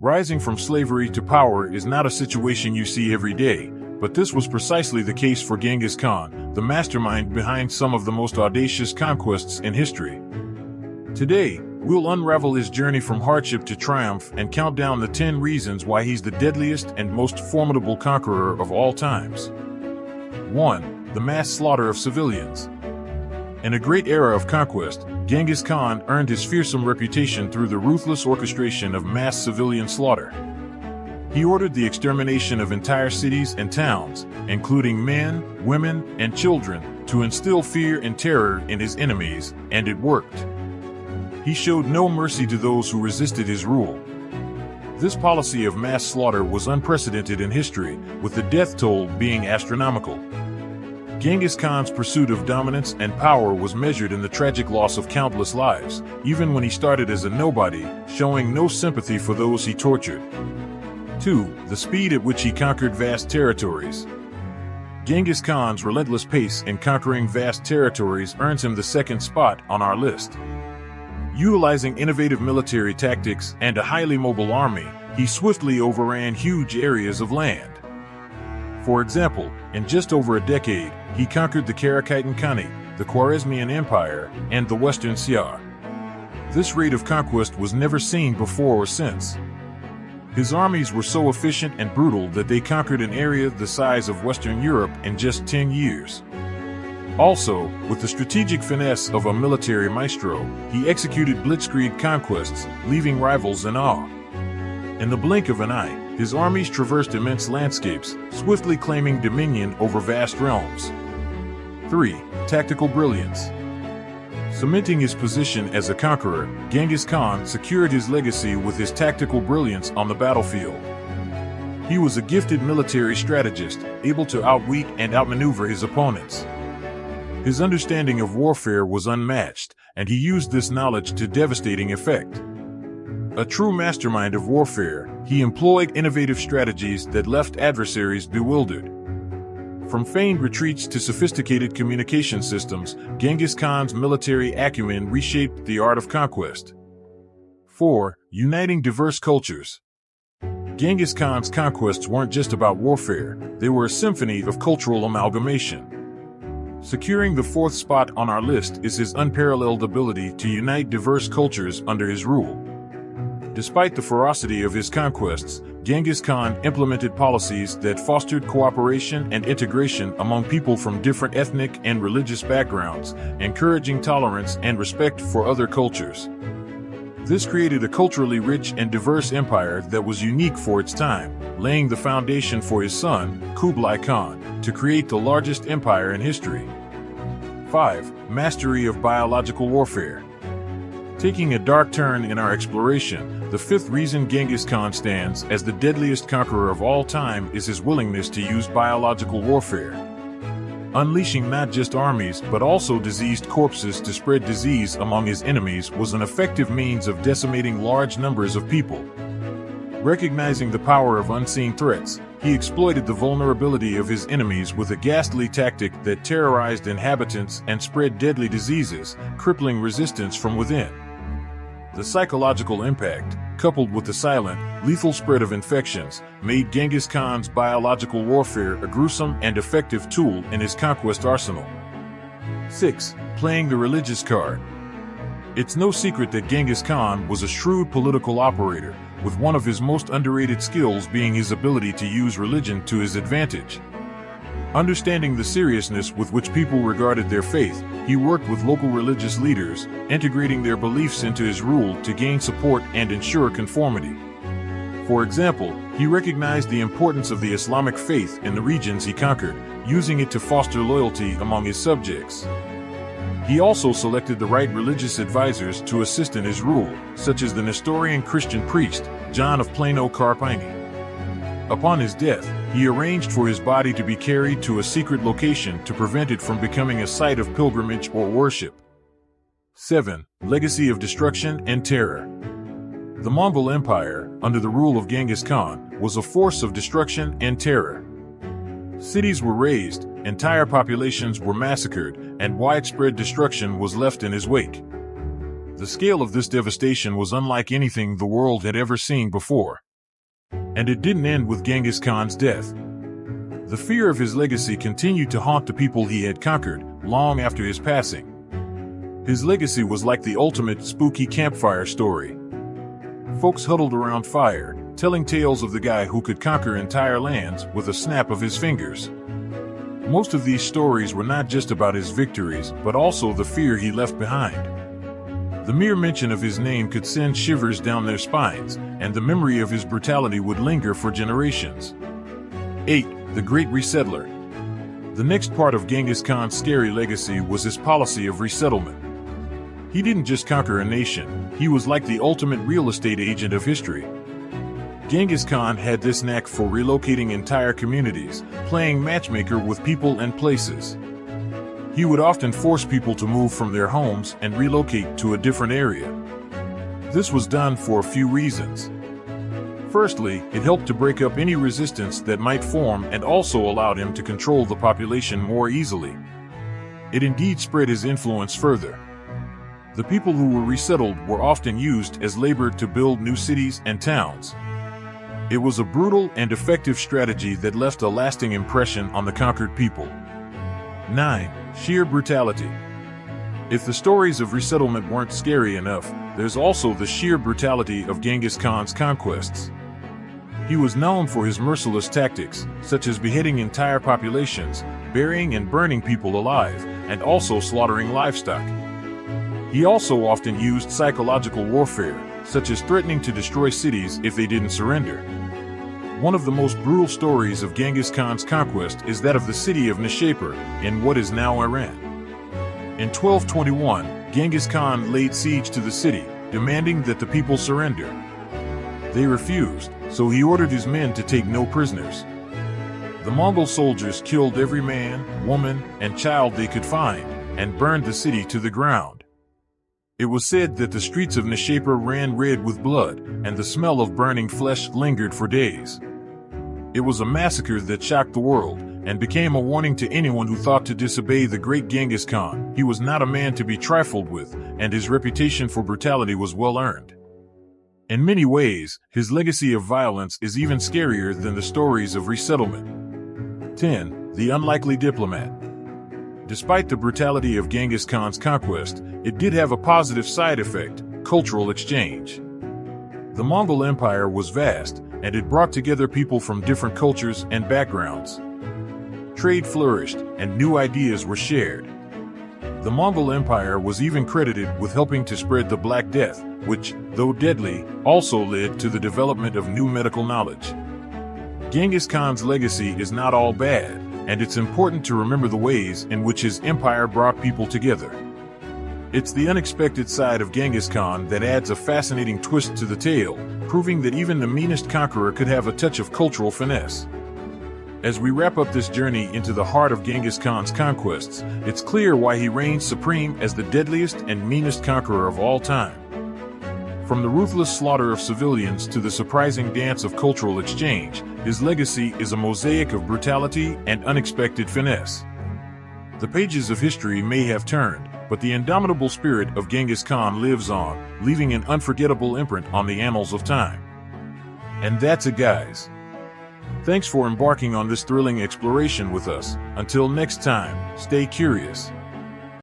Rising from slavery to power is not a situation you see every day, but this was precisely the case for Genghis Khan, the mastermind behind some of the most audacious conquests in history. Today, we'll unravel his journey from hardship to triumph and count down the 10 reasons why he's the deadliest and most formidable conqueror of all times. 1. The mass slaughter of civilians. In a great era of conquest, Genghis Khan earned his fearsome reputation through the ruthless orchestration of mass civilian slaughter. He ordered the extermination of entire cities and towns, including men, women, and children, to instill fear and terror in his enemies, and it worked. He showed no mercy to those who resisted his rule. This policy of mass slaughter was unprecedented in history, with the death toll being astronomical. Genghis Khan's pursuit of dominance and power was measured in the tragic loss of countless lives, even when he started as a nobody, showing no sympathy for those he tortured. 2. The speed at which he conquered vast territories. Genghis Khan's relentless pace in conquering vast territories earns him the second spot on our list. Utilizing innovative military tactics and a highly mobile army, he swiftly overran huge areas of land. For example, in just over a decade, he conquered the Karakhitan Khanate, the Khwarezmian Empire, and the Western Siar. This rate of conquest was never seen before or since. His armies were so efficient and brutal that they conquered an area the size of Western Europe in just 10 years. Also, with the strategic finesse of a military maestro, he executed blitzkrieg conquests, leaving rivals in awe. In the blink of an eye, his armies traversed immense landscapes, swiftly claiming dominion over vast realms. 3. Tactical brilliance. Cementing his position as a conqueror, Genghis Khan secured his legacy with his tactical brilliance on the battlefield. He was a gifted military strategist, able to outwit and outmaneuver his opponents. His understanding of warfare was unmatched, and he used this knowledge to devastating effect. A true mastermind of warfare, he employed innovative strategies that left adversaries bewildered. From feigned retreats to sophisticated communication systems, Genghis Khan's military acumen reshaped the art of conquest. 4. Uniting diverse cultures. Genghis Khan's conquests weren't just about warfare, they were a symphony of cultural amalgamation. Securing the 4th spot on our list is his unparalleled ability to unite diverse cultures under his rule. Despite the ferocity of his conquests, Genghis Khan implemented policies that fostered cooperation and integration among people from different ethnic and religious backgrounds, encouraging tolerance and respect for other cultures. This created a culturally rich and diverse empire that was unique for its time, laying the foundation for his son, Kublai Khan, to create the largest empire in history. 5. Mastery of biological warfare. Taking a dark turn in our exploration, the 5th reason Genghis Khan stands as the deadliest conqueror of all time is his willingness to use biological warfare. Unleashing not just armies but also diseased corpses to spread disease among his enemies was an effective means of decimating large numbers of people. Recognizing the power of unseen threats, he exploited the vulnerability of his enemies with a ghastly tactic that terrorized inhabitants and spread deadly diseases, crippling resistance from within. The psychological impact, coupled with the silent, lethal spread of infections, made Genghis Khan's biological warfare a gruesome and effective tool in his conquest arsenal. 6. Playing the religious card. It's no secret that Genghis Khan was a shrewd political operator, with one of his most underrated skills being his ability to use religion to his advantage. Understanding the seriousness with which people regarded their faith, he worked with local religious leaders, integrating their beliefs into his rule to gain support and ensure conformity. For example, he recognized the importance of the Islamic faith in the regions he conquered, using it to foster loyalty among his subjects. He also selected the right religious advisors to assist in his rule, such as the Nestorian Christian priest, John of Plano Carpini. Upon his death, he arranged for his body to be carried to a secret location to prevent it from becoming a site of pilgrimage or worship. 7. Legacy of destruction and terror. The Mongol Empire, under the rule of Genghis Khan, was a force of destruction and terror. Cities were razed, entire populations were massacred, and widespread destruction was left in his wake. The scale of this devastation was unlike anything the world had ever seen before. And it didn't end with Genghis Khan's death. The fear of his legacy continued to haunt the people he had conquered long after his passing. His legacy was like the ultimate spooky campfire story. Folks huddled around fire, telling tales of the guy who could conquer entire lands with a snap of his fingers. Most of these stories were not just about his victories, but also the fear he left behind. The mere mention of his name could send shivers down their spines, and the memory of his brutality would linger for generations. 8. The Great Resettler. The next part of Genghis Khan's scary legacy was his policy of resettlement. He didn't just conquer a nation, he was like the ultimate real estate agent of history. Genghis Khan had this knack for relocating entire communities, playing matchmaker with people and places. He would often force people to move from their homes and relocate to a different area. This was done for a few reasons. Firstly, it helped to break up any resistance that might form and also allowed him to control the population more easily. It indeed spread his influence further. The people who were resettled were often used as labor to build new cities and towns. It was a brutal and effective strategy that left a lasting impression on the conquered people. 9. Sheer brutality. If the stories of resettlement weren't scary enough, there's also the sheer brutality of Genghis Khan's conquests. He was known for his merciless tactics, such as beheading entire populations, burying and burning people alive, and also slaughtering livestock. He also often used psychological warfare, such as threatening to destroy cities if they didn't surrender. One of the most brutal stories of Genghis Khan's conquest is that of the city of Nishapur, in what is now Iran. In 1221, Genghis Khan laid siege to the city, demanding that the people surrender. They refused, so he ordered his men to take no prisoners. The Mongol soldiers killed every man, woman, and child they could find, and burned the city to the ground. It was said that the streets of Nishapur ran red with blood, and the smell of burning flesh lingered for days. It was a massacre that shocked the world, and became a warning to anyone who thought to disobey the great Genghis Khan. He was not a man to be trifled with, and his reputation for brutality was well earned. In many ways, his legacy of violence is even scarier than the stories of resettlement. 10. The Unlikely Diplomat. Despite the brutality of Genghis Khan's conquest, it did have a positive side effect: cultural exchange. The Mongol Empire was vast, and it brought together people from different cultures and backgrounds. Trade flourished, and new ideas were shared. The Mongol Empire was even credited with helping to spread the Black Death, which, though deadly, also led to the development of new medical knowledge. Genghis Khan's legacy is not all bad, and it's important to remember the ways in which his empire brought people together. It's the unexpected side of Genghis Khan that adds a fascinating twist to the tale, proving that even the meanest conqueror could have a touch of cultural finesse. As we wrap up this journey into the heart of Genghis Khan's conquests, it's clear why he reigns supreme as the deadliest and meanest conqueror of all time. From the ruthless slaughter of civilians to the surprising dance of cultural exchange, his legacy is a mosaic of brutality and unexpected finesse. The pages of history may have turned, but the indomitable spirit of Genghis Khan lives on, leaving an unforgettable imprint on the annals of time. And that's it, guys. Thanks for embarking on this thrilling exploration with us. Until next time, stay curious.